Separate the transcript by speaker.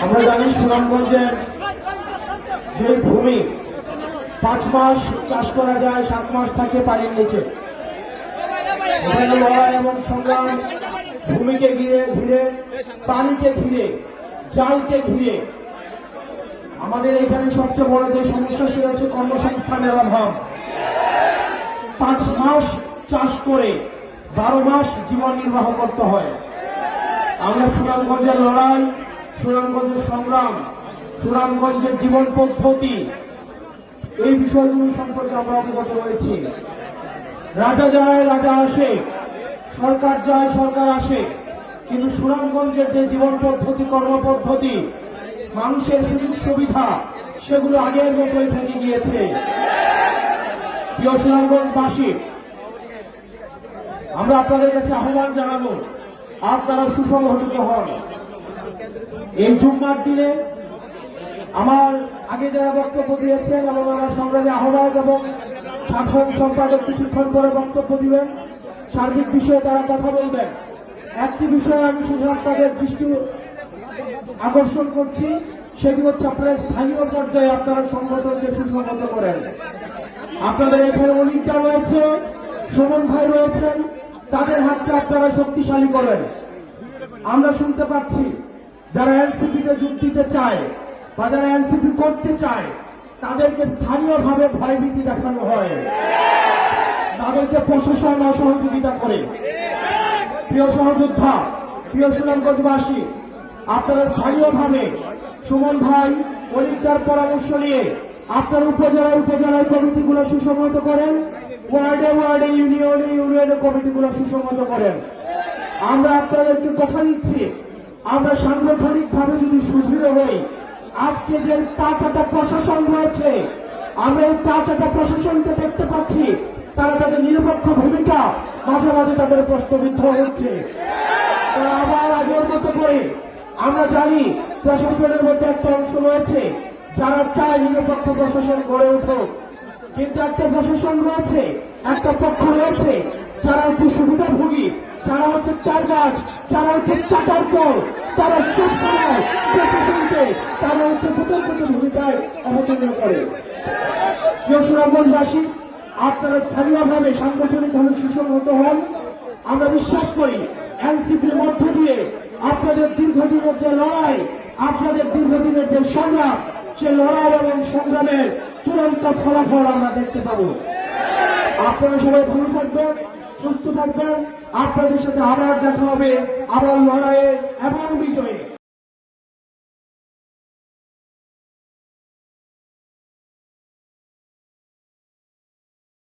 Speaker 1: আমরা জানি সুনামগঞ্জের যে ভূমি 5 মাস চাষ করা যায়, 7 মাস থাকে পানির নিচে। লড়াই এবং সংগ্রাম ভূমিকে ঘিরে, পানিকে ঘিরে, জালকে ঘিরে। আমাদের এখানে সবচেয়ে বড় যে সমস্যা সেটা হচ্ছে কর্মসংস্থানের অভাব। 5 মাস চাষ করে 12 মাস জীবন নির্বাহ করতে হয়। আমরা সুনামগঞ্জের লড়াই, সুনামগঞ্জের সংগ্রাম, সুনামগঞ্জের জীবন পদ্ধতি, এই বিষয়গুলো সম্পর্কে আমরা অবগত রয়েছি। রাজা যায় রাজা আসে, সরকার যায় সরকার আসে, কিন্তু সুনামগঞ্জের যে জীবন পদ্ধতি, কর্মপদ্ধতি, মানুষের সুযোগ সুবিধা, সেগুলো আগের মতোই থেকে গিয়েছে। প্রিয় সুনামগঞ্জবাসী, আমরা আপনাদের কাছে আহ্বান জানাবো, আপনারা সুসংগঠিত হন। এই জুম্মার দিনে আমার আগে যারা বক্তব্য দিয়েছেন এবং আমার সংগ্রামী আহ্বায়ক এবং সাধারণ সম্পাদক কিছুক্ষণ পরে বক্তব্য দিবেন, সার্বিক বিষয়ে তারা কথা বলবেন। একটি বিষয়ে আমি শুধু আপনাদের দৃষ্টি আকর্ষণ করছি, সেটি হচ্ছে আপনারা স্থানীয় পর্যায়ে আপনারা সংগঠনকে সুসংগত করেন। আপনাদের এখানে অলিকা রয়েছে, সুমন ভাই রয়েছেন, তাদের হাতকে আপনারা শক্তিশালী করেন। আমরা শুনতে পাচ্ছি যারা এনসিপিতে যোগ দিতে চায় বা যারা এনসিপি করতে চায়, তাদেরকে স্থানীয়ভাবে ভয়ভীতি দেখানো হয়, তাদেরকে প্রশাসন অসহযোগিতা করে। প্রিয় সহযোদ্ধা, প্রিয় সুনামগঞ্জবাসী, আপনারা স্থানীয়ভাবে সুমন ভাই অলিকার পরামর্শ নিয়ে আপনার উপজেলায় কমিটিগুলো সুসংহত করেন, ওয়ার্ডে ইউনিয়নে কমিটিগুলো সুসংহত করেন। আমরা আপনাদেরকে কথা দিচ্ছি, আমরা সাংগঠনিকভাবে যদি সুদৃঢ় হই, আজকে যে 5টা প্রশাসন রয়েছে, আমরা এই 5টা প্রশাসনকে দেখতে পাচ্ছি, তারা তাদের নিরপেক্ষ ভূমিকা মাঝে মাঝে তাদের প্রশ্নবিদ্ধ হচ্ছে। তারা আবার আগের মতো করে, আমরা জানি প্রশাসনের মধ্যে একটা অংশ রয়েছে যারা চায় নিরপেক্ষ প্রশাসন গড়ে উঠুক, কিন্তু একটা প্রশাসন রয়েছে, একটা পক্ষ রয়েছে যারা হচ্ছে সুবিধাভোগী, যারা হচ্ছে টার্গাস, যারা হচ্ছে চাটার কল, যারা সব সময় প্রশাসনকে তারা হচ্ছে বিতর্কিত ভূমিকায় অবতীর্ণ করে। প্রিয় সুনামগঞ্জবাসী, আপনারা স্থানীয়ভাবে সাংগঠনিকভাবে সুসংহত হন। আমরা বিশ্বাস করি এনসিপির মধ্য দিয়ে আপনাদের দীর্ঘদিনের যে লড়াই, আপনাদের দীর্ঘদিনের যে সংগ্রাম, সে লড়াই এবং সংগ্রামের চূড়ান্ত ফলাফল আমরা দেখতে পাবো। আপনারা সবাই ভালো থাকবেন, সুস্থ থাকবেন। আপনাদের সাথে আবার দেখা হবে, আবার লড়াইয়ে এবং বিজয়ে।